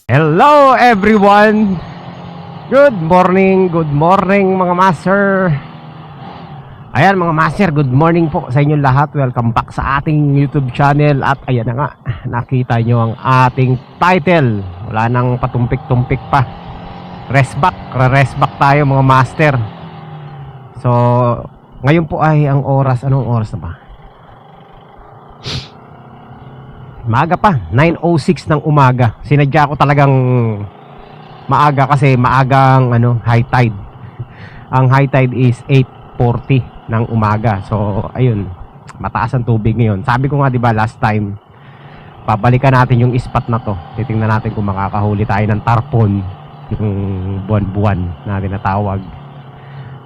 Hello everyone! Good morning mga master. Ayan mga master, good morning po sa inyong lahat. Welcome back sa ating YouTube channel. At ayan na nga, nakita nyo ang ating title. Wala nang patumpik-tumpik pa. Rest back tayo mga master. So, ngayon po ay ang oras, anong oras na ba? Maaga pa, 9:06 ng umaga. Sinadya ko talagang maaga kasi maagang high tide. Ang high tide is 8:40 ng umaga. So, ayun, mataas ang tubig ngayon. Sabi ko nga 'di ba last time, babalikan natin yung spot na to. Titingnan natin kung makakahuli tayo ng tarpon, yung buwan-buwan na tinatawag.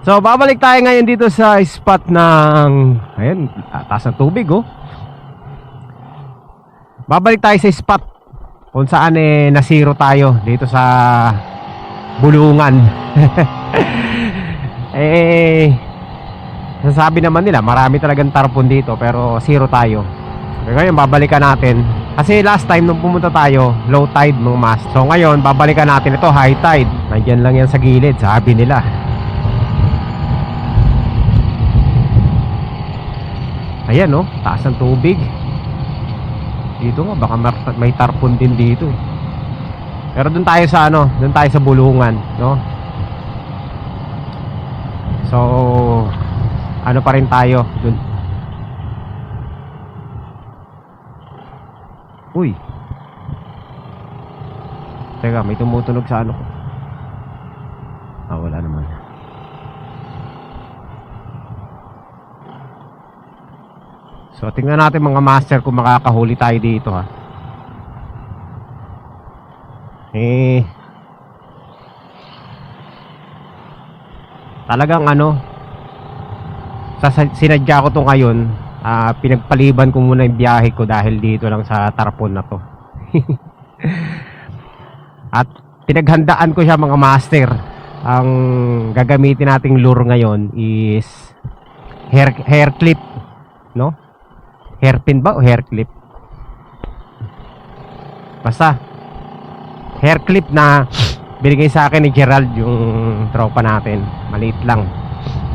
So, babalik tayo ngayon dito sa spot ng ayun, taas ng tubig oh. Babalik tayo sa spot kung saan nasiro tayo dito sa Bulungan. Sasabi naman nila marami talagang tarpon dito pero zero tayo. So, ngayon babalikan natin kasi last time nung pumunta tayo low tide mga mas. So ngayon babalikan natin ito high tide. Nandyan lang yan sa gilid, sabi nila. Ayan oh, taas ng tubig. Dito nga baka may tarpon din dito. Pero doon tayo sa doon tayo sa Bulungan, no? So pa rin tayo doon. Uy. Teka, may tumutunog sa ko. Wala naman. So tingnan natin mga master kung makakahuli tayo dito ha. Talagang sinadya ko to ngayon. Pinagpaliban ko muna yung biyahe ko dahil dito lang sa tarpon na to. At pinaghandaan ko siya mga master. Ang gagamitin nating lure ngayon is hair clip, no? Hairpin ba o hair clip? Basta hair clip na binigay sa akin ni Gerald, yung tropa natin. Maliit lang.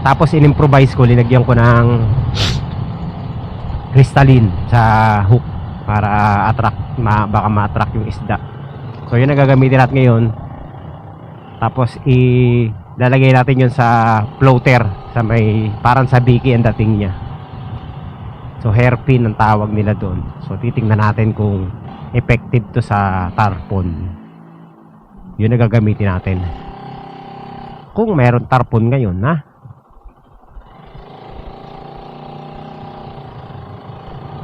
Tapos in-improvise ko, linagyan ko ng crystalline sa hook para baka ma-attract yung isda. So yun ang gagamitin natin ngayon. Tapos ilalagay natin yun sa floater sa may parang sa biki ang dating niya. So hairpin ang tawag nila doon. So titingnan natin kung effective to sa tarpon. Yun ang gagamitin natin. Kung meron tarpon ngayon ha.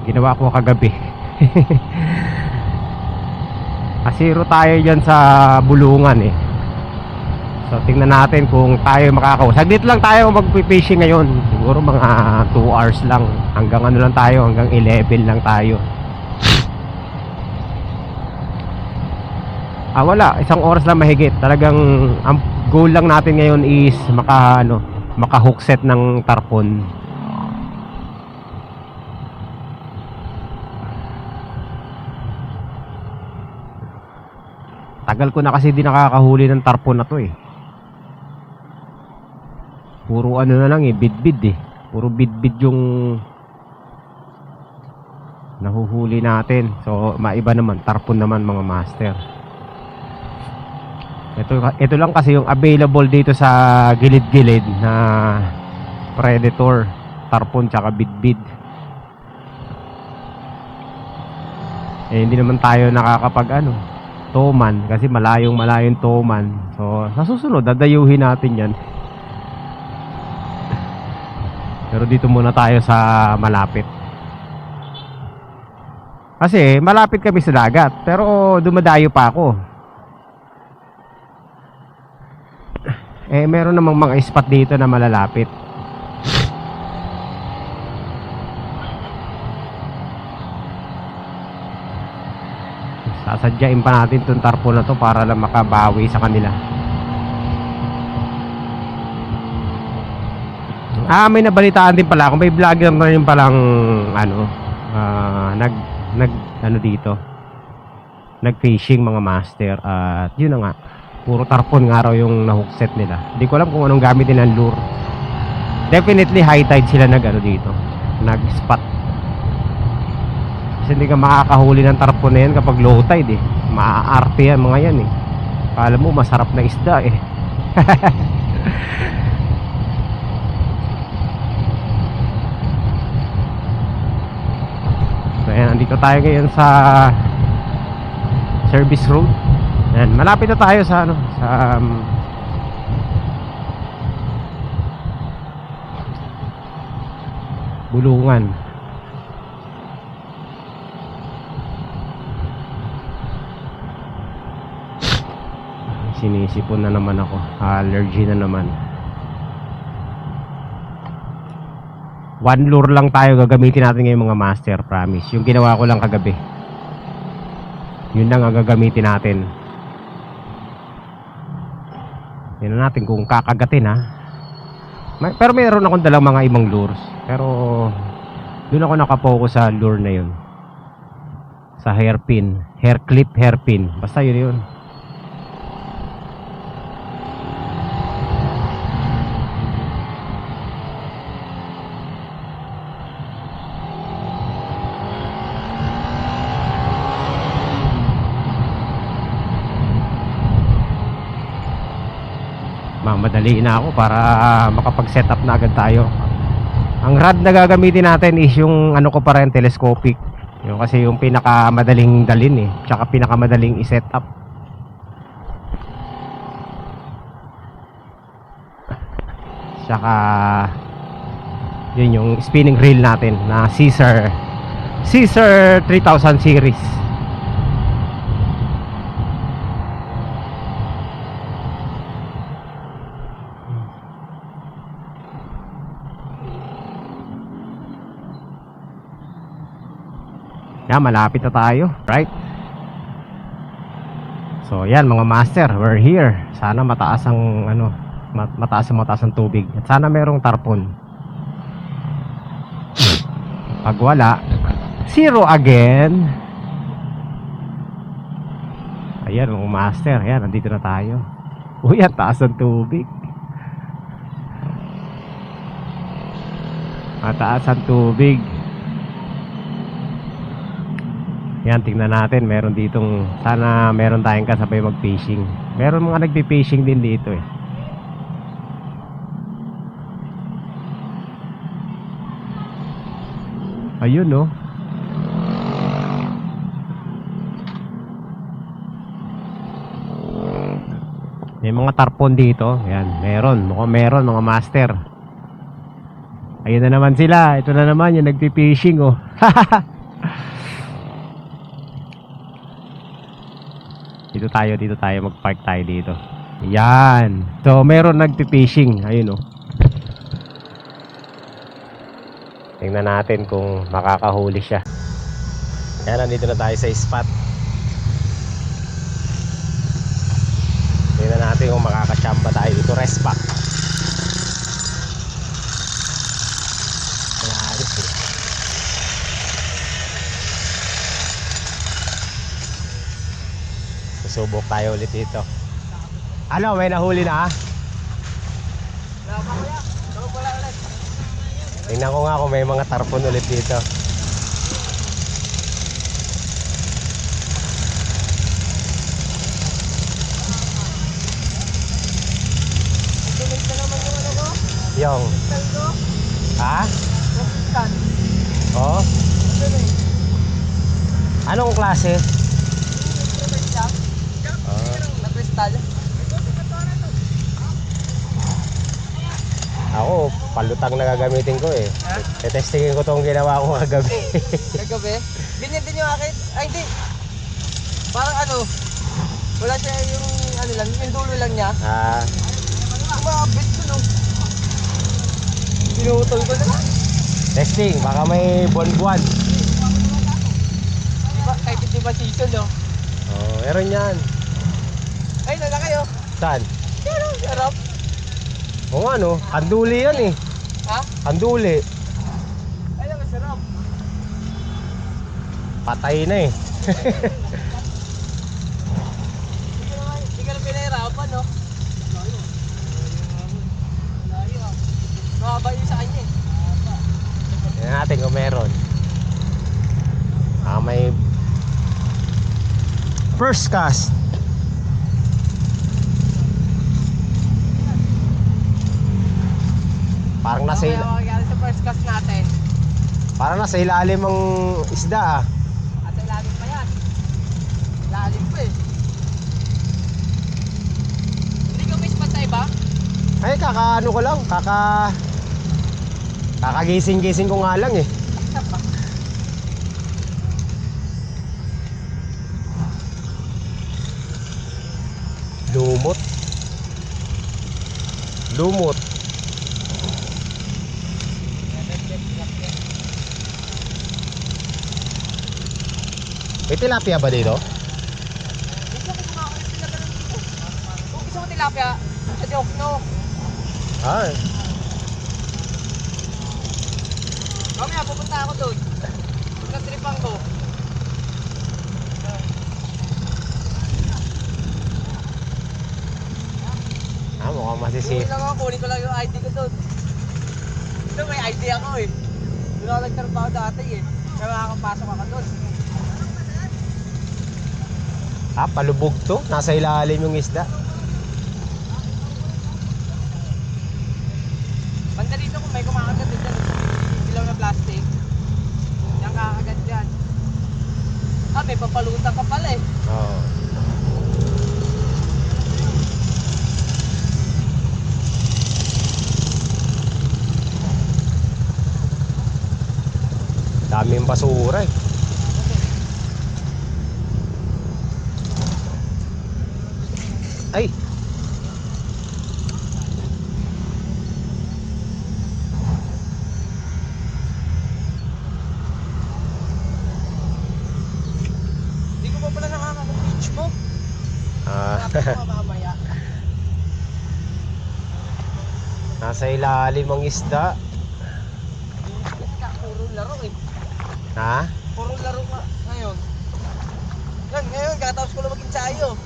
Ginawa ko kagabi. Asiro tayo dyan sa Bulungan eh. So tingnan natin kung tayo makakahuli. Saglit lang tayo mag-fishing ngayon. Siguro mga 2 hours lang. Hanggang lang tayo, hanggang 11 lang tayo. Wala, 1 oras lang mahigit. Talagang ang goal lang natin ngayon is maka-hook set ng tarpon. Tagal ko na kasi di nakakahuli ng tarpon na to eh. Puro na lang bidbid eh. Puro bidbid yung nahuhuli natin. So maiba naman, tarpon naman mga master. Ito lang kasi yung available dito sa gilid-gilid na predator, tarpon tsaka bidbid. Hindi naman tayo nakakapag toman kasi malayong toman. So sa susunod dadayuhin natin yan. Pero dito muna tayo sa malapit. Kasi malapit kami sa dagat, pero dumadayo pa ako. Meron namang mga spot dito na malalapit. Sasadyain pa natin itong tarpon na to para lang makabawi sa kanila. May nabalitaan din pala ako. May vlogger na rin palang dito nag-fishing mga master. At yun na nga, puro tarpon nga raw yung nahookset nila. Hindi ko alam kung anong gamit nilang lure. Definitely high tide sila dito, nag-spot. Kasi hindi ka makakahuli ng tarpon na yan kapag low tide eh. Maaarte yan mga yan eh. Kala mo masarap na isda eh. So ayan, andito tayo ngayon sa service road. Ayan, malapit na tayo sa Bulungan. Sinisipon na naman ako. Allergy na naman. One lure lang tayo gagamitin natin ngayon mga master, promise. Yung ginawa ko lang kagabi. Yun lang ang gagamitin natin. Tingnan natin kung kakagatin ha. Pero mayroon akong dalang mga ibang lures. Pero doon ako nakapokus sa lure na yun. Sa hairpin. Hair clip, hairpin. Basta yun yun. Madali na ako para makapag-set up na agad tayo. Ang rod na gagamitin natin is yung ano ko pa rin, telescopic. Yung kasi yung pinakamadaling dalhin eh, tsaka pinakamadaling i-set up. Tsaka yun yung spinning reel natin na Caesar 3000 series. Yan, malapit na tayo, right? So yan mga master, we're here. Sana mataas ang mataas ang tubig. At sana merong tarpon. Pag wala, zero again. Ayan mga master, yan, nandito na tayo. Uy, ang taas ng tubig. Mataas ang tubig. Yan, tingnan natin, meron ditong, sana meron tayong kasabay mag-fishing. Meron mga nagpi-fishing din dito eh. Ayun no. May mga tarpon dito. Yan, meron, mukhang meron mga master. Ayun na naman sila. Ito na naman yung nagpi-fishing oh. Dito tayo mag-park tayo dito. Yan. So meron nagpi-fishing. Ayun oh. Tingnan natin kung makakahuli siya. Yan, nandito na tayo sa spot. Tingnan natin kung makakachamba tayo dito. Rest pack. Ayos eh. Susubok tayo ulit dito. Ano, may nahuli na? Tingnan ko nga kung may mga tarpon ulit dito. Yung ha? Oh? Anong klase? Ako, palutang na gagamitin ko eh. Testingin ko tong ginawa ko kagabi. Kagabi? Ganyan din yung akin. Ay, hindi. Parang wala siya yung lang, yung dulo lang niya. Mabit ko no. Pinutol ko na. Testing, baka may buwan-buwan. Diba, kahit hindi ba season no? Oh, meron yan. Ay, nala kayo. Saan? Yan o, sarap. Oo nga no, handuli yan eh. Ha? Handuli. Ay, naman, sarap. Patay na eh. Tingnan natin kung meron. May first cast. Parang nasa Kaya magyari sa first cast natin. parang nasa ilalim ang isda ah. At sa ilalim pa yan. Ilalim pa eh. Hindi ka miss pa sa iba? Ay kakaano ko lang, kakagising-gising ko nga lang eh. Lumot. Lumot. May tilapia ba dito? Gusto ko kumakalit sila ganun dito. Kung gusto ko tilapia, sa Diokno. Ay. Mamaya pupunta ako doon. Natripan ko. Mukhang Uwi masisip. lang ako, kunin ko lang yung ID ko doon. Ito may ID ako eh. Doon ako nagtrabaho dati eh. Kaya makakapasok ako doon. Palubog to. Nasa ilalim yung isda. Banda dito kung may kumakagat dito sa ilaw na plastic. Yan kakagat dyan. May papalutan ka pala eh. Oo. Daming basura eh. Ay. Hindi ko pa pala nakaka-beach mo. Tapos mo mamaya. Nasa ilalim ang isda. Kasi puro laro eh. Ha? Puro laro nga ngayon. Ngayon kakatapos ko lang mag-ensayo.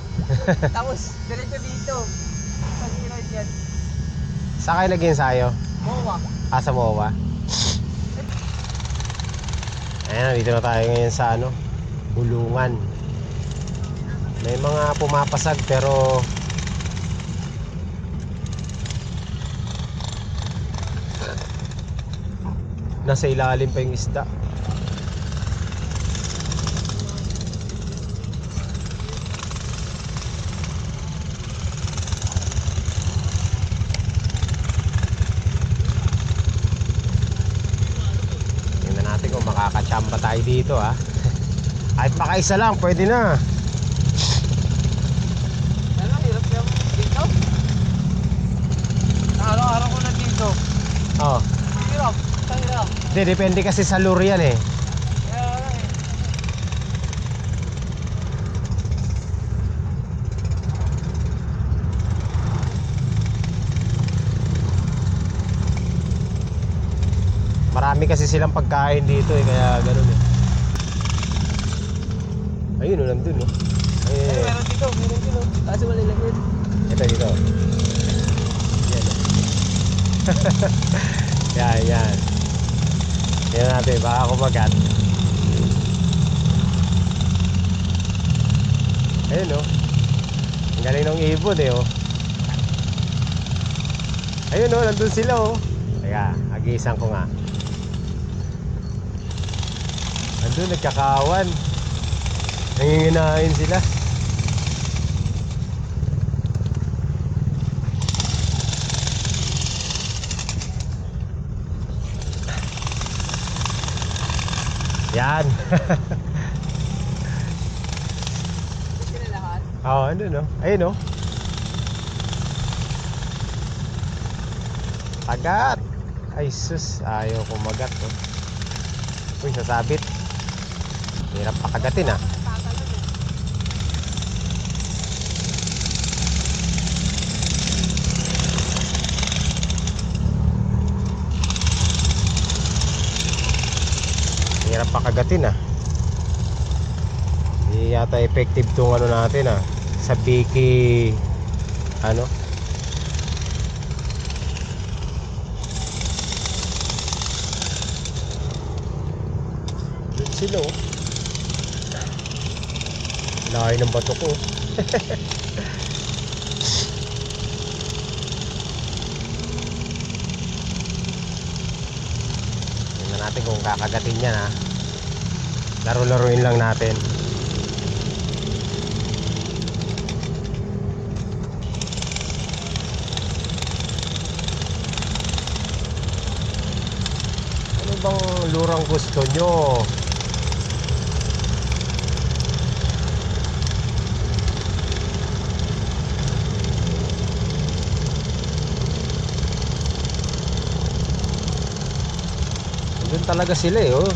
Tapos diretso dito. Sa Giroid yan. Saan kayo nag-ensayo? MOA. Sa MOA. Ayan, dito na tayo ngayon sa Bulungan. May mga pumapasag pero nasa ilalim pa yung isda. Tingnan natin kung makakachamba tayo dito ha. Kahit makaisa lang, pwede na. Ano, hirap yung dito? Araw-araw ko na dito. Oh. Hirap. Hirap. Hindi, depende kasi sa lure yan eh. Kaya nga eh. Marami kasi silang pagkain dito eh, kaya ganun eh. Ayun o, nandun o. Meron dito, meron dito. Kaso wala lang yun. Ito dito. Yan o. Yan. Tingnan natin, baka kumagat. Ayun o. Ang galing ng ibon eh o. Ayun o, nandun sila o. Teka, agisan ko nga. Nandun, nagkakawan. Nanginginain sila. Yan. Gusto na lahat. Oo, andun o. Ayun o. Agat. Ay sus, ayaw kumagat o. Uy, sasabit. Hirap pakagatin ah. Tatalon eh. Hirap pakagatin ah. Hindi yata effective tong natin ah. Sa Biki sila oh. Layo ng bato ko. Tingnan natin kung kakagatin yan ha. Laro-laruin lang natin. Ano bang lurang gusto nyo? Doon talaga sila eh oh.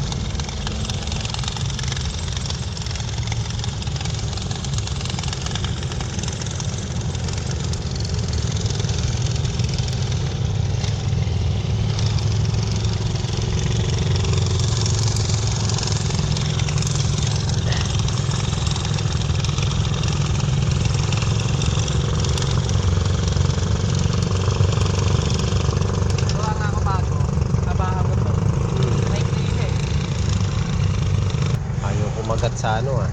Gawa nga ako bago. Tabahan mo to. May clean eh. Ayaw kumagat sa ano ah.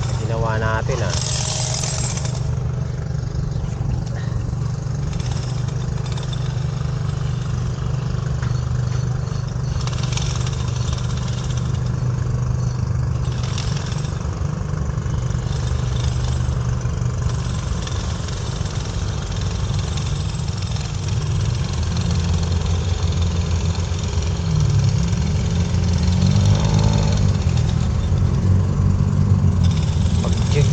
Sa ginawa natin ah. Pag-jig.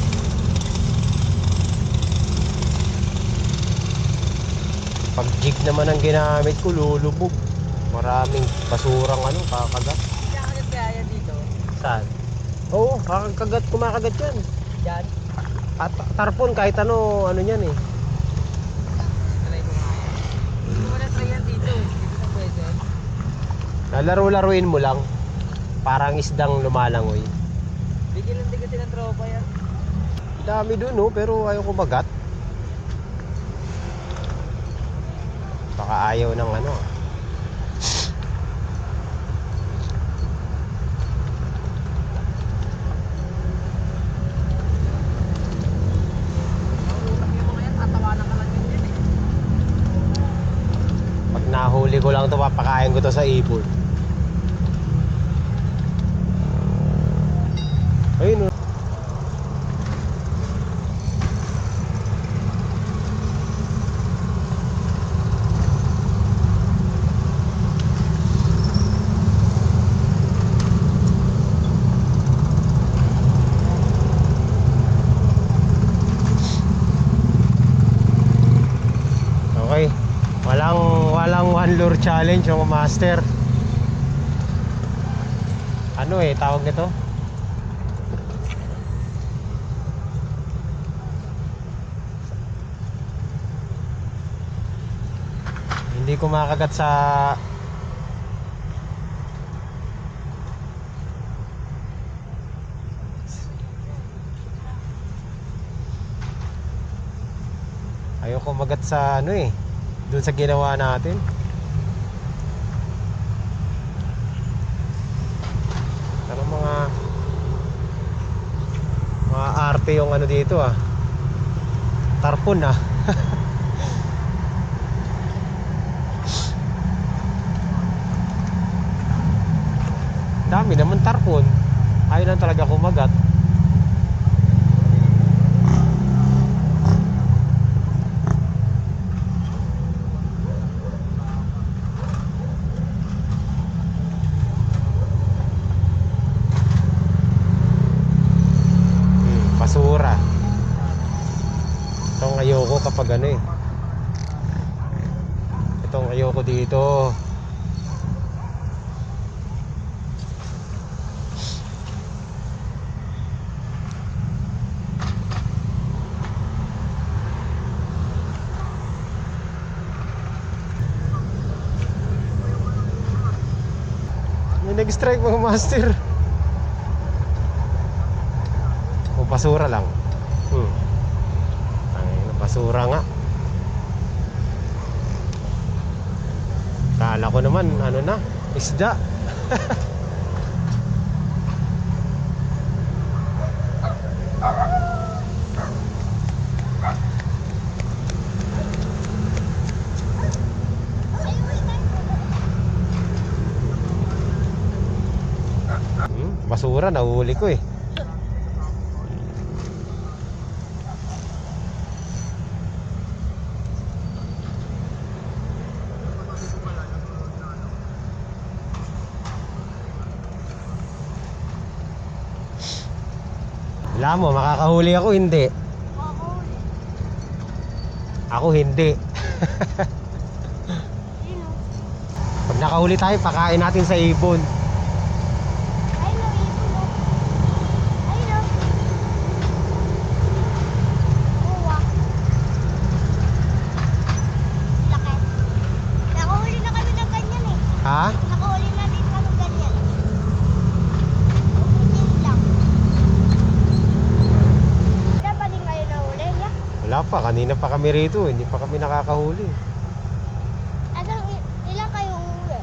Pag-jig naman ang ginamit ko, lulubog. Maraming basurang ano, kakagat. Kakagat kaya dito. Saan? Oo, kakagat, kumakagat yan. Yan. At tarpon kahit ano, ano yan eh. Try ko nga yan. Hindi ko na try yan dito. Dito na pwede. Lalaro-laruin mo lang. Parang isdang lumalangoy. Bigyan lang tigatin ng tropa yan. Dami dun oh, pero ayaw kumagat. Baka ayaw ng ano. Mahulak yung mga yan. Tatawanan ka lang yan eh. Pag nahuli ko lang to, papakain ko to sa ibon. Ayun oh. Okay. Walang one lure challenge yung master. Ano eh tawag nito? Hindi kumakagat sa ayaw kumagat sa ano eh. Doon sa ginawa natin. Ano mga arte yung ano dito ah. Tarpon ah. Dami naman tarpon. Ayaw lang talaga kumagat. Basura. Itong ayoko kapag ano eh. Itong ayoko dito. May nag-strike mga master. O basura lang. Ay, basura nga. Kala ko naman ano na, isda. basura, nahuli ko eh. Wala mo, makakahuli ako, hindi. Ako hindi. Pag nakahuli tayo, pakain natin sa ibon. Ha? Nakahuli na din kami ganyan. Ubutin lang. Wala pa din kayo nahuli niya? Wala pa, kanina pa kami rito, hindi pa kami nakakahuli. Ilan kayo uuwi?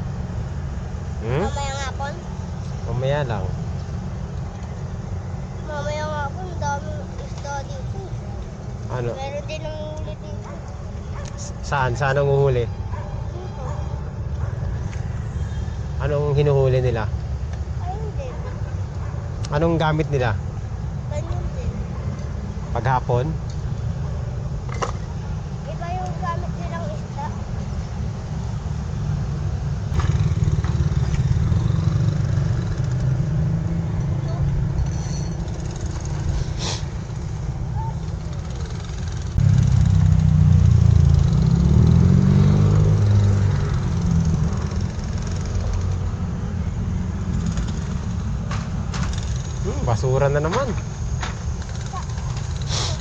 Mamaya nga po? Mamaya lang. Mamaya nga po, daming isda dito. Ano? Meron din ang huli dito. Saan? Saan ang uhuli? Dito. Anong hinuhuli nila? Ayun din. Anong gamit nila? Ganyan din. Paghapon? Iba yung gamit nilang isda. Basura na naman.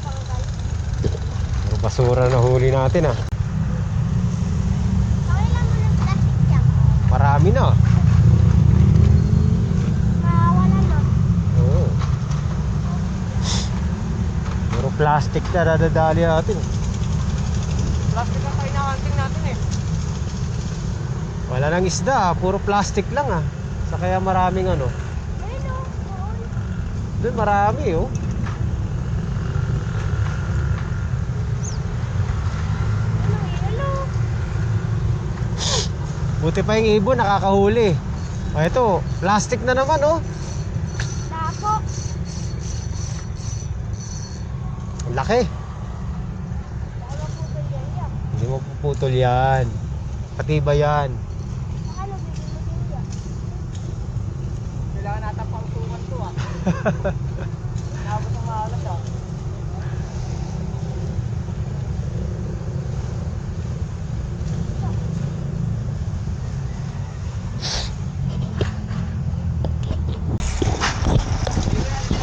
Tanggal. Puro basura na huli natin ah. Okay lang mo ng plastic niya. Marami na. Mawala na. Oo. Puro plastic na nadadali natin. Plastic ang kainahanting natin eh. Wala nang isda ah. Puro plastic lang ah. Sa kaya maraming ano. Ayun o. Doon marami oh. Ano? Buti pa yung ibon nakakahuli. O ito, plastic na naman oh. Dako. Ang laki. Baka maputol yan yan. Hindi mo puputol yan. Pati ba yan? Baka nabibili din yan. Kailangan natin pausukan to ah. Nabot ang maalas ah.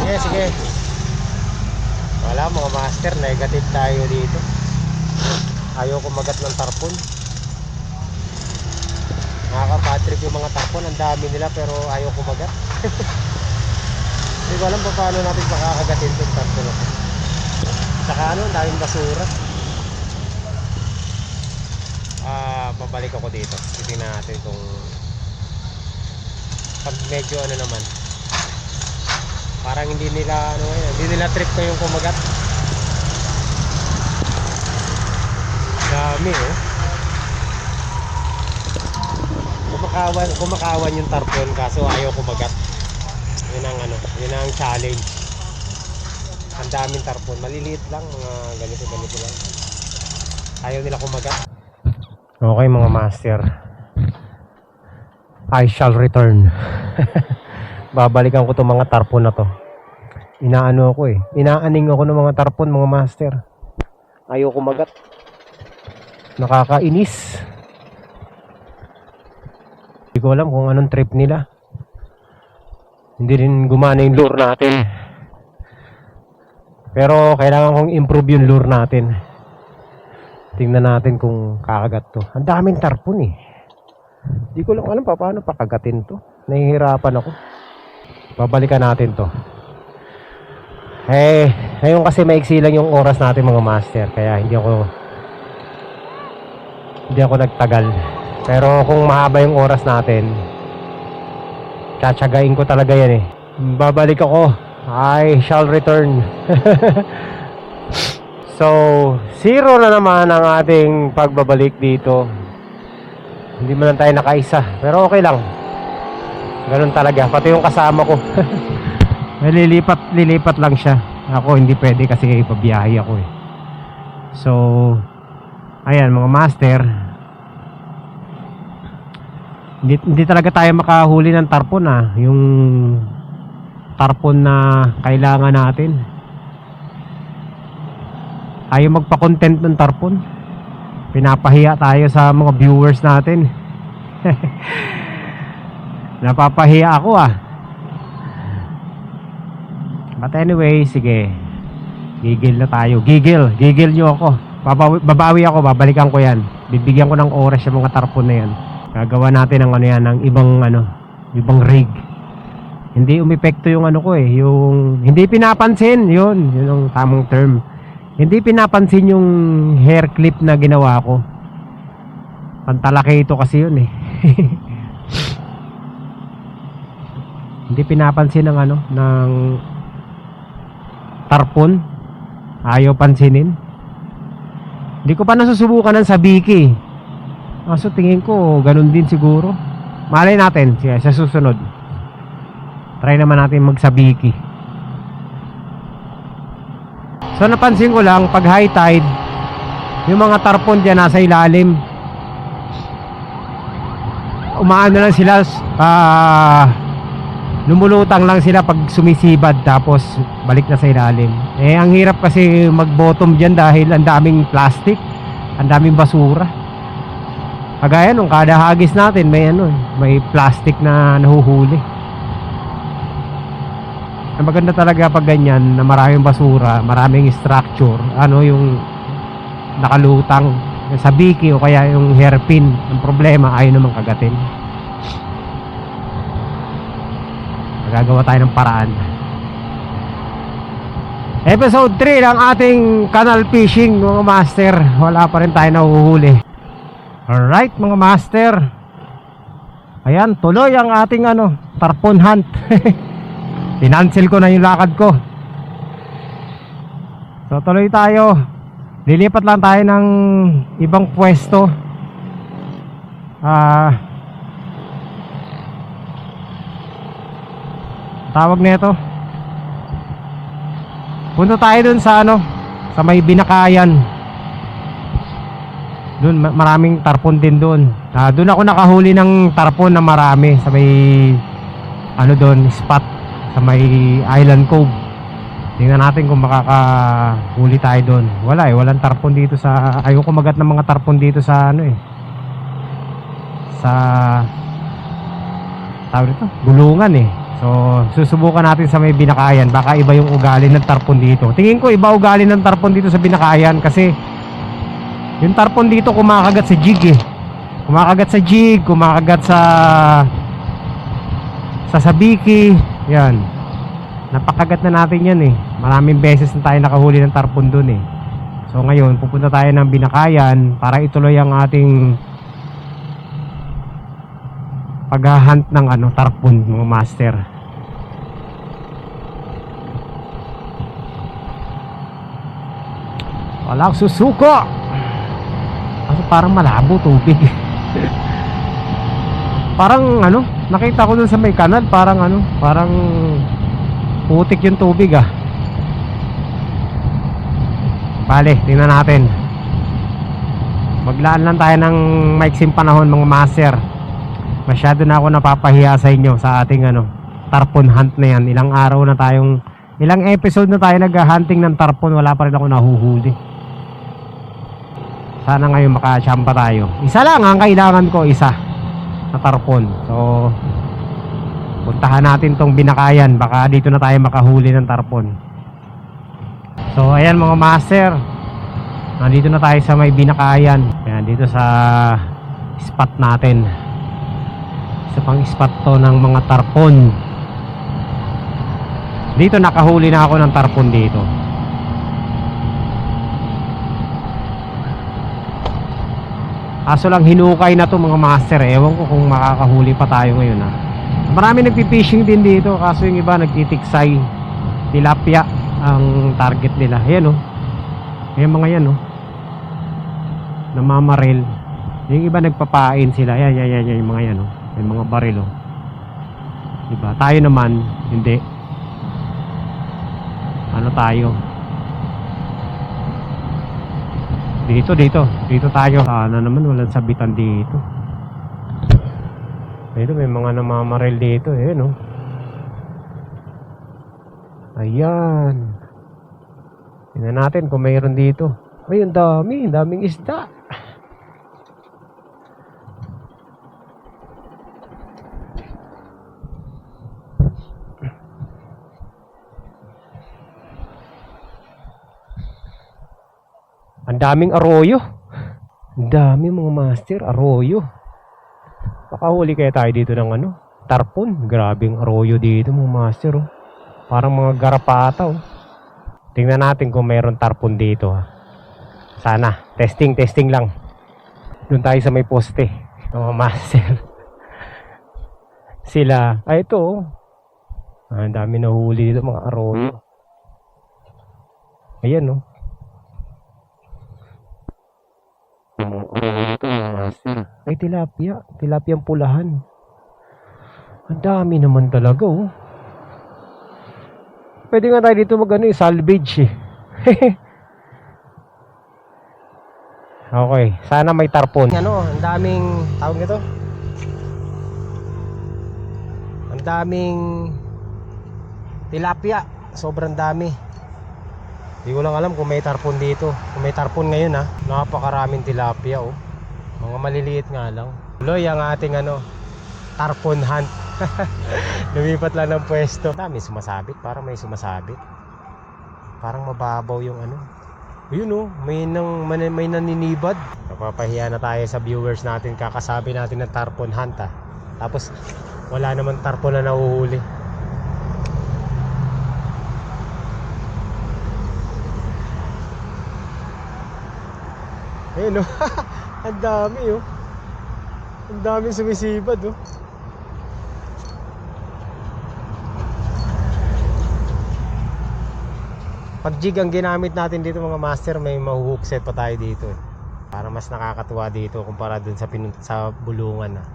Sige, sige. Wala mga master, negative tayo dito. Ayaw kumagat ng tarpon. Nakaka-patrick yung mga tarpon, ang dami nila pero ayaw kumagat. Hindi ko alam pa paano natin makakagatin itong tarpon na to. Saka ano, ang daming basura. Babalik ako dito. Titingnan natin kung pag medyo ano naman. Parang hindi nila ano ngayon, hindi nila trip ko yung kumagat. Dami oh. Kumakawan yung tarpon kaso ayaw kumagat. Yun ang ano, yun ang challenge. Ang daming tarpon, maliliit lang, mga ganito lang. Ayaw nila kumagat. Okay mga master. I shall return. Babalikan ko itong mga tarpon na to. Inaano ako eh. Inaaning ako ng mga tarpon mga master. Ayaw kumagat. Nakakainis. Hindi ko alam kung anong trip nila. Hindi rin gumana yung lure natin. Pero kailangan kong improve yung lure natin. Tingnan natin kung kakagat to. Ang daming tarpon eh. Hindi ko lang alam pa paano pakagatin to. Nahihirapan ako. Babalikan natin to. Eh, ngayon kasi maiksi lang yung oras natin mga master. Kaya hindi ako nagtagal. Pero kung mahaba yung oras natin, tsatsagain ko talaga yan eh. Babalik ako. I shall return. So, 0 na naman ang ating pagbabalik dito. Hindi man lang tayo nakaisa, pero okay lang. Ganun talaga, pati yung kasama ko. Lilipat lang siya. Ako hindi pwede kasi ipabiyahe ako eh. So, ayan mga master, hindi talaga tayo makahuli ng tarpon yung tarpon na kailangan natin. Ayaw magpa-content ng tarpon. Pinapahiya tayo sa mga viewers natin. Napapahiya ako But anyway, sige. Gigil na tayo. Gigil nyo ako. Babawi ako, babalikan ko yan. Bibigyan ko ng oras yung mga tarpon na yan. Gagawa natin ng ng ibang rig. Hindi umepekto yung ko yung hindi pinapansin, yun ang tamang term. Hindi pinapansin yung hair clip na ginawa ko. Pantalaki ito kasi yun Hindi pinapansin ng ng tarpon. Ayaw pansinin. Hindi ko pa nasusubukan ng sabiki. So tingin ko ganun din siguro. Malay natin sa susunod. Try naman natin magsabiki. So napansin ko lang pag high tide, yung mga tarpon dyan nasa ilalim. Umaano lang sila, lumulutang lang sila pag sumisibad tapos balik na sa ilalim. Ang hirap kasi mag-bottom dyan dahil ang daming plastic, ang daming basura. Kagaya nung kada hagis natin may plastic na nahuhuli. Ang maganda talaga pag ganyan na maraming basura, maraming structure, yung nakalutang sa biki o kaya yung hairpin. Ang problema ayaw naman kagatin. Gagawa tayo ng paraan. Episode 3 ng ating canal fishing mga master. Wala pa rin tayo nahuhuli. Alright mga master, ayan, tuloy ang ating tarpon hunt. Tinansel ko na yung lakad ko. So tuloy tayo. Lilipat lang tayo ng ibang pwesto. Tawag nito, punta tayo dun sa sa may Binakayan. Dun maraming tarpon din dun. Dun ako nakahuli ng tarpon na marami sa may dun spot sa may Island Cove. Tingnan natin kung makakahuli tayo dun. Walang tarpon dito sa, ayaw kumagat ng mga tarpon dito sa sa tawag dito, gulungan So susubukan natin sa may Binakayan. Baka iba yung ugali ng tarpon dito. Tingin ko iba ugali ng tarpon dito sa Binakayan kasi yung tarpon dito kumakagat sa jig kumakagat sa jig, kumakagat sa sabiki. Yan, napakagat na natin yan maraming beses na tayo nakahuli ng tarpon dun So ngayon pupunta tayo ng Binakayan para ituloy ang ating paghahunt ng tarpon mga master. Walang susuko kasi parang malabo tubig. Parang nakita ko dun sa may kanal, parang parang putik yung tubig Bale, tingnan natin. Maglaan lang tayo ng maiksing panahon mga master. Masyado na ako napapahiya sa inyo sa ating tarpon hunt na yan. Ilang episode na tayo nag-hunting ng tarpon, wala pa rin ako nahuhuli. Sana ngayon makachamba tayo. Isa lang ang kailangan ko, isa na tarpon. So puntahan natin tong Binakayan, baka dito na tayo makahuli ng tarpon. So ayan mga master, nandito na tayo sa may Binakayan. Ayan, dito sa spot natin. Isa pang spot to ng mga tarpon. Dito nakahuli na ako ng tarpon dito. Kaso lang hinukay na to mga master. Ewan ko kung makakahuli pa tayo ngayon Marami nagpipishing din dito, kaso yung iba nagtitiksay. Tilapia ang target nila. Ayan ayan mga yan namamaril. Yung iba nagpapain sila. Yan yung mga yan yung mga baril Diba? Tayo naman, hindi. Ano tayo? Dito tayo. Sana naman walang sabitan dito. Dito may mga namamaril dito eh, no? Ayan. Tingnan natin kung mayroon dito. Ay, ang daming isda. Ang daming arroyo. Ang dami mga master, arroyo. Pakahuli kaya tayo dito ng ano, tarpon. Grabing arroyo dito mga master, oh. Parang mga garapata, oh. Tingnan natin kung mayroon tarpon dito, ha. Sana, testing lang. Doon tayo sa may poste, mga master. Sila, ay ito, oh. Ang dami nahuli dito mga arroyo. Ayan, oh. Ay, tilapia ang pulahan. Ang dami naman talaga, oh. Pwede nga tayo dito mag salvage, eh. Okay, sana may tarpon. Ano, ang daming tawag nito. Ang daming tilapia, sobrang dami. Hindi ko lang alam kung may tarpon dito. Kung may tarpon ngayon, ha. Napakaraming tilapia, oh. Mga maliliit nga lang. Tuloy ang ating tarpon hunt. Lumipat lang ng pwesto. Dami sumasabit, parang may sumasabit. Parang mababaw yung Ayun, oh, may naninibad. Napapahiya na tayo sa viewers natin. Kakasabi natin ng tarpon hunt, ha. Tapos wala naman tarpon na nahuhuli. Ayun, oh. Ang dami, oh. Ang dami sumisibad, oh. Pag jig ang ginamit natin dito mga master, may mahuhook set pa tayo dito, eh. Para mas nakakatuwa dito kumpara dun sa bulungan, ah.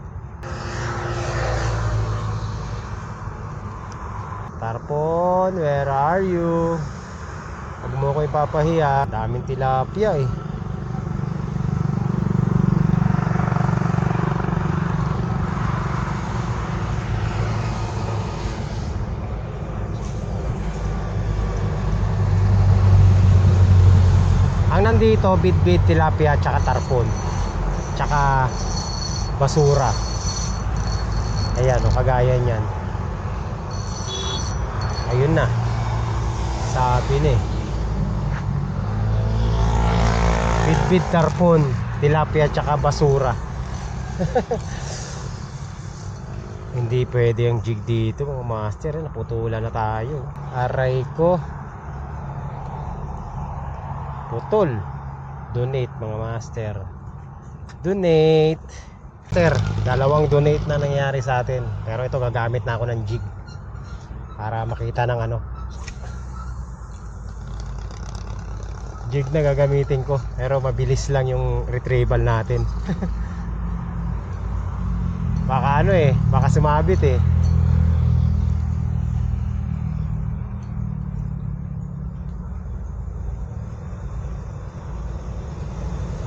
Tarpon, where are you? Huwag mo ko ipapahiya. Daming tilapia, eh. Ang nandito, bit-bit, tilapia, tsaka tarpon, tsaka basura. Ayan, o, kagaya niyan. Ayun na. Sabi na, eh. Bit-bit, tarpon, tilapia, tsaka basura. Hindi pwede ang jig dito mga master, eh. Naputulan na tayo. Aray ko. Putol. Donate mga master. Donate. Sir, dalawang donate na nangyari sa atin. Pero ito gagamit na ako ng jig para makita ng jig na gagamitin ko. Pero mabilis lang yung retrieval natin. Baka baka sumabit, eh.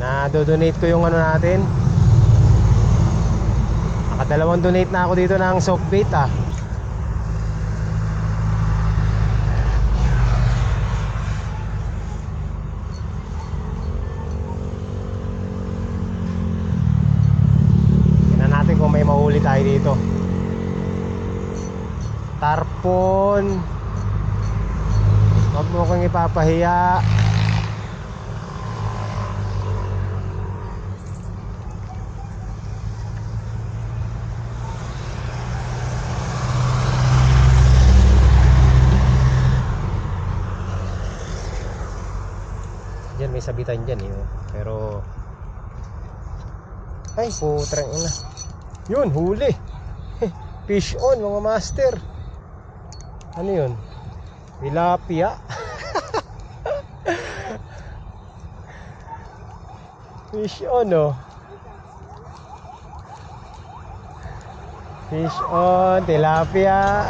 Na-donate ko yung natin. Nakadalawang donate na ako dito ng soft bait, ah. Tingnan natin kung may mahuli tayo dito. Tarpon. Huwag mo kong ipapahiya. Diyan may sabitan dyan, eh. Pero ay, putrang ina. Yun, huli. Fish on mga master. Ano yun? Tilapia. Fish on, oh. Fish on, tilapia.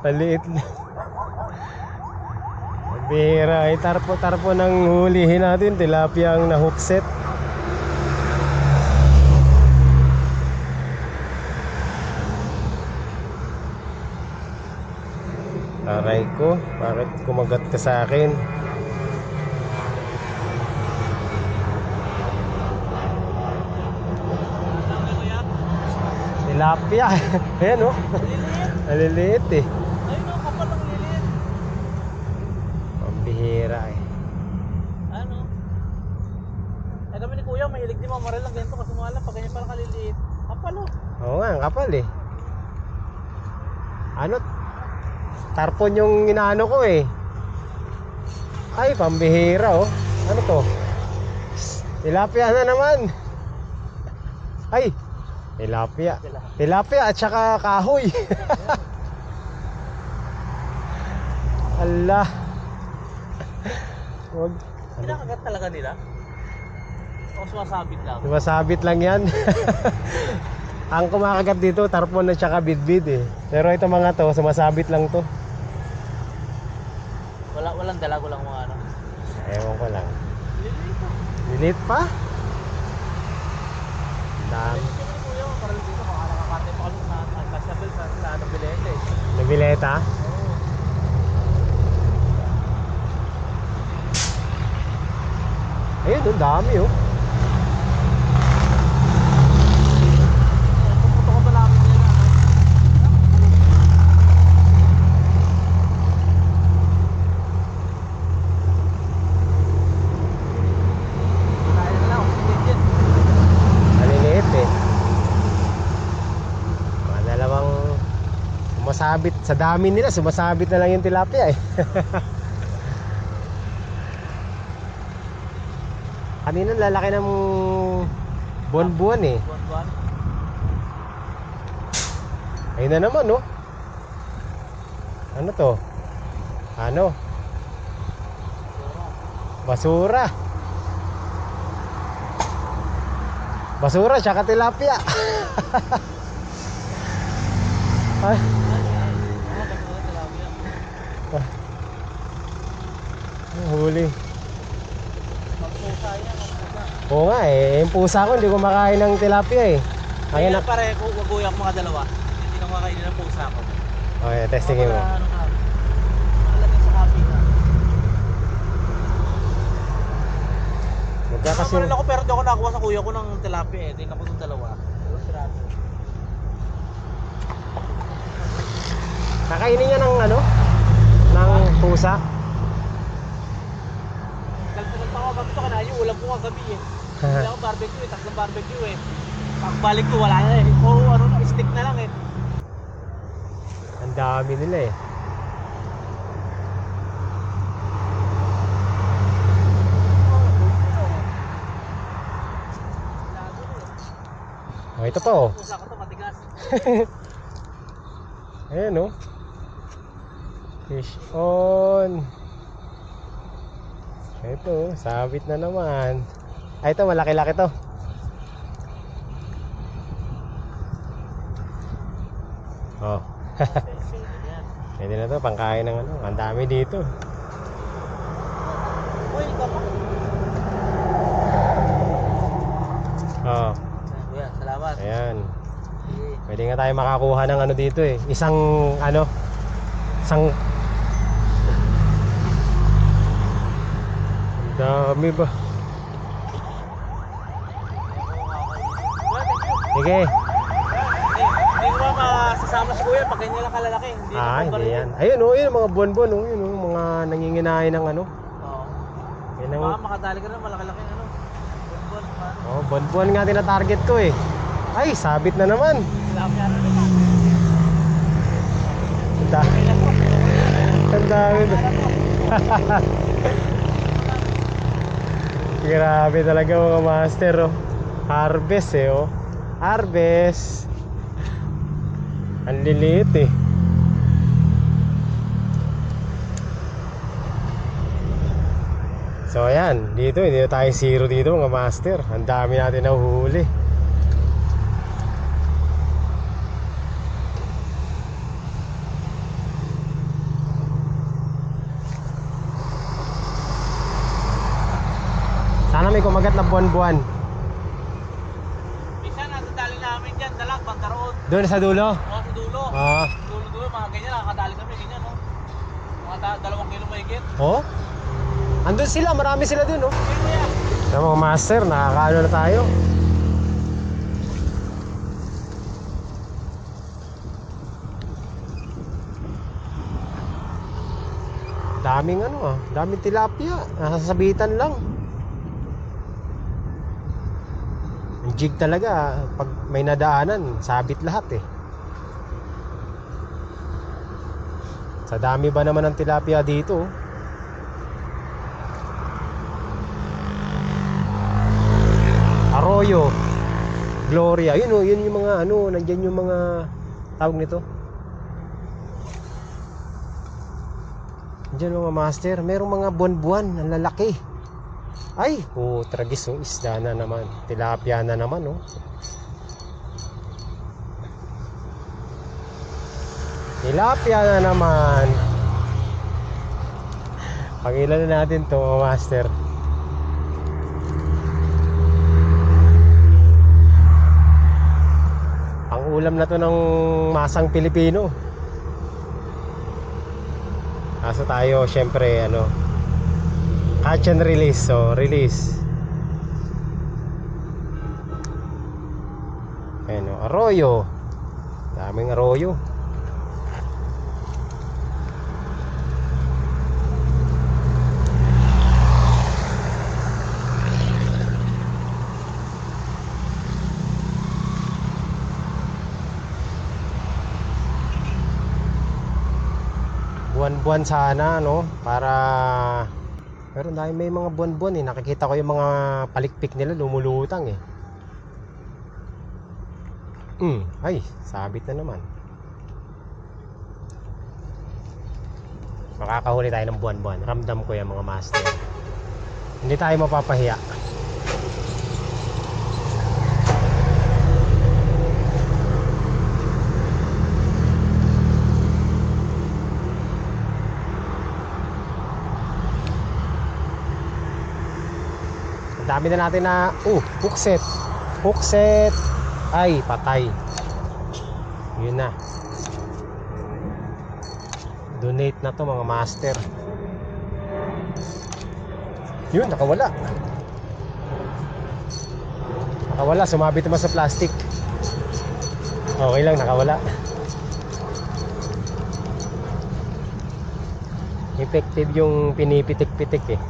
Maliit na. Bira, ay tarpo-tarpo ng hulihin natin. Tilapia ang na-hookset. Aray ko, bakit kumagat ka sa akin? Tilapia. Ayan oh. Maliliit eh. Ayun o, kapal ang lilit. Pambihira eh. Ano? Eh kami ni Kuya, mahilig din mamaril lang ganito kasi malam pag ganyan parang kaliliit. Kapal o. Oo nga, ang kapal eh. Ano? Tarpon yung inaano ko eh. Ay, pambihira oh. Ano to? Tilapia na naman. Ay, tilapia. Tilapia at saka kahoy. Allah. Wag. Kinakagat talaga nila? O sumasabit lang? Sumasabit lang yan. Ang kumakagat dito, tarpon at saka bidbid eh. Pero ito mga to, sumasabit lang to. Walang dalag, walang mga ano. Ewan ko lang. Lilit o. Lilit pa? Dami. Kami ni Kuya, mamaril dito. Baka nakakate pa kami sa Casabel sa ano, Bilete. Nabileta? Oo. Ayun, ang dami oh. Pupunta ko ba namin nila? Kaya na lang, legit. Maliliit eh. Mga dalawang sumasabit. Sa dami nila, sumasabit na lang yung tilapia eh. Kanina lalaki ng buwan-buwan eh. Buwan-buwan. Ayun na naman oh. Ano to? Ano? Basura. Basura tsaka tilapia. Ay. Huli. Magpusa yan, magpusa. Oo nga eh. Yung pusa ko hindi ko makain ng tilapia eh. Ang Ayun ina. na pare, waguyak mga dalawa. Hindi na makainin ng pusa ko. Okay, testingin mo. Ano ka? Nakalagay sa happy na. Magka kasi Nakamaril ako pero di ako nakakuha sa kuya ko ng tilapia eh. Tingnan ko itong dalawa. Dalawang piraso. kakainin niya ng ano? Ng pusa. Kaltagal pa ako kami ito, kanahin yung ulam ko kagabi eh. Hindi ako barbecue eh, tatlong barbecue eh. Pagbalik ko wala na eh. Puro ano na, stick na lang eh. Ang dami nila eh. Oh, ito pa oh. Pusa ko to, matigas. Ayan oh. Fish on. Ito, sabit na naman. Ay, ito, malaki-laki to. Oh. Pwede na to, pangkain ng ano. Ang dami dito. Uy, ikaw pa. Oh, Kuya, salamat. ayan. Sige. Pwede nga tayo makakuha ng ano dito eh. Isang ang dami ba? Kuya, thank you. Sige. Hindi ko ba masasama si kuya pag ganyan lang kalalaki. Hindi na Hindi pambaril. yan. Ayun oh, yun mga buwan-buwan oh. Yun oh, mga nanginginain ng ano. Oo. Yan Baka ang, makadali ka na malaki-laki ano. Buwan-buwan. Paano? oh, buwan-buwan nga tina-target ko eh. Ay, sabit na naman. Tilapia na naman. Ang dami. Kailan po? Ang dami. Kailan po? Grabe talaga mga master oh. Harvest eh oh. Harvest. Ang liliit eh. So ayan, dito hindi na tayo zero dito mga master. Ang dami natin nahuhuli. may kumagat na buwan-buwan. Isa natadali namin dyan, dalag, bandaroon. Doon sa dulo? O, sa dulo. Ah. Dulo, mga ganyan, nakakadali kami, ganyan, no? Mga 2 kilo mahigit. Oh? Andun sila, marami sila dun, oh. Kaya kuya, Yung mga master, nakakaano na tayo. Daming ano ah, daming tilapia. Nasa sabitan lang. Ang jig talaga, pag may nadaanan, sabit lahat eh. Sa dami ba naman ng tilapia dito? Arroyo, Gloria, yun oh, yun yung mga ano, nandiyan yung mga tawag nito. Diyan mga master, merong mga buwan-buwan, ang lalaki. Ay, oh, tragis oh, isda na naman, tilapia na naman oh. Tilapia na naman. Pangilan na natin to mga master. Ang ulam na to ng masang Pilipino. Kaso tayo syempre ano, catch and release, so release. Ayan o, arroyo. Daming arroyo. Buwan-buwan sana no, para pero dahil may mga buwan-buwan eh, nakikita ko yung mga palikpik nila lumulutang eh. Ay, sabit na naman. Makakahuli tayo ng buwan-buwan. Ramdam ko yan mga master. Hindi tayo mapapahiya. Ang dami na natin na hookset. Hookset. Ay, patay. Yun na. Donate na to mga master. Yun, nakawala. Nakawala, sumabit naman sa plastic. Okay lang, nakawala. Effective yung pinipitik-pitik eh.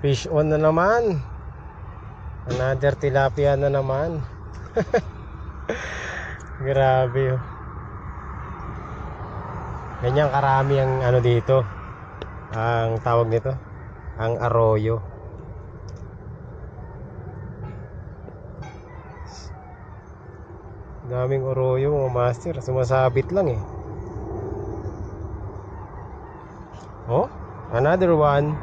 Fish on na naman. Another tilapia na naman. Grabe oh. Ganyan karami ang ano dito. Ang tawag nito, ang arroyo. Daming arroyo mga master. Sumasabit lang eh. Oh, another one.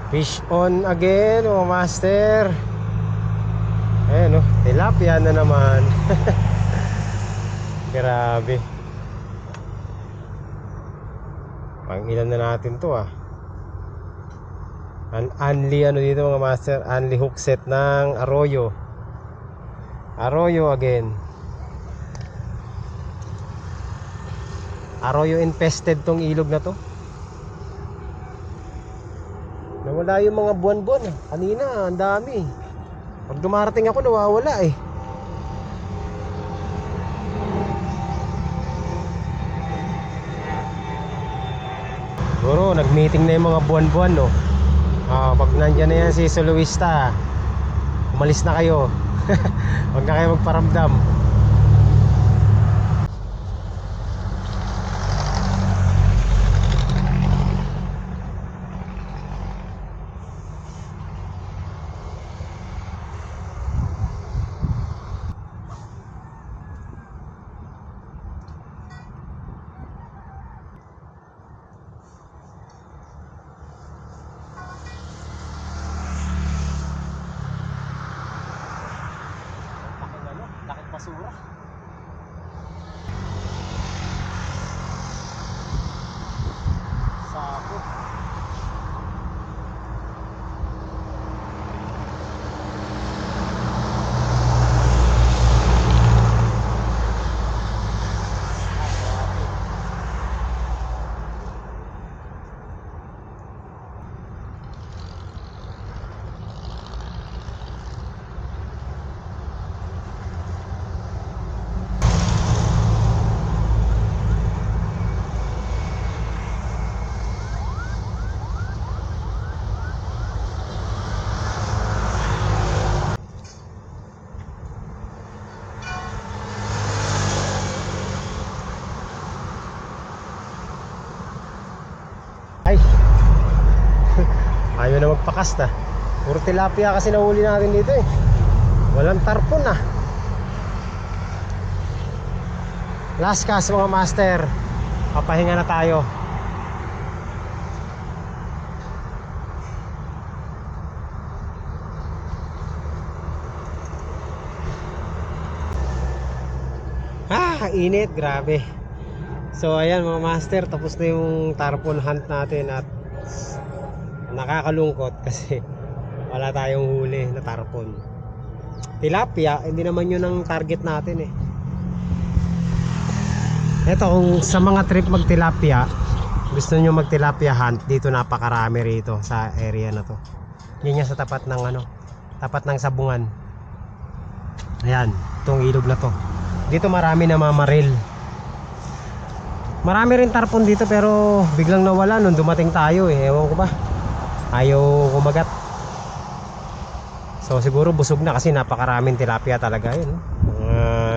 Fish on again, oh master. Ayan oh, tilapia na naman. Grabe. Pang ilan na natin to ah. Unli ano dito mga master, unli hook set ng arroyo. Arroyo again. Arroyo infested tong ilog na to. Nawala yung mga buwan-buwan eh. Kanina, ang dami. Pag dumarating ako, nawawala eh. Siguro, nag-meeting na yung mga buwan-buwan no. Pag nandyan na yan si Soloista, umalis na kayo. Huwag na kayo magparamdam. basura. Sako. Ay. Ayaw na magpakasta. Puro tilapia kasi nahuli natin dito eh. Walang tarpon ah. Last cast mga master. Papahinga na tayo. Init, grabe. So ayan mga master, tapos na yung tarpon hunt natin at nakakalungkot kasi wala tayong huli na tarpon. Tilapia, hindi naman yun ang target natin eh. Eto, kung sa mga trip magtilapia, gusto nyo magtilapia hunt, dito napakarami rito sa area na to. Yan yan sa tapat ng tapat ng sabungan. Ayan, itong ilog na to. Dito marami na mamaril. Marami rin tarpon dito pero biglang nawala nung dumating tayo eh. Ewan ko ba, ayaw kumagat. So siguro busog na kasi napakaraming tilapia talaga yun.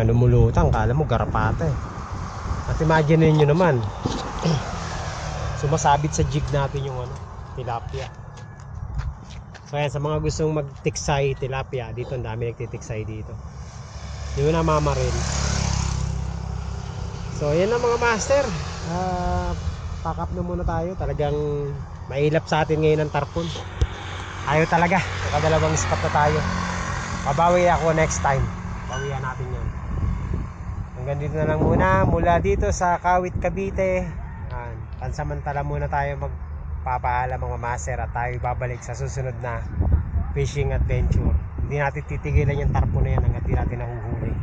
Lumulutang, kala mo garapata eh. At imagine niyo naman, sumasabit sa jig natin yung tilapia. So ayan, sa mga gustong magtiksay tilapia, dito ang dami nagtitiksay dito. Yun na mamaril. So ayan na mga master, pack up na muna tayo. Talagang mailap sa atin ngayon ang tarpon. Ayaw talaga, nakadalawang spot na tayo. Babawi ako next time. Bawian natin yan. Hanggang dito na lang muna. Mula dito sa Kawit, Cavite, pansamantala muna tayo magpapaalam mga master. At tayo babalik sa susunod na fishing adventure. Hindi natin titigilan yung tarpon na yan hanggang di natin nahuhuli.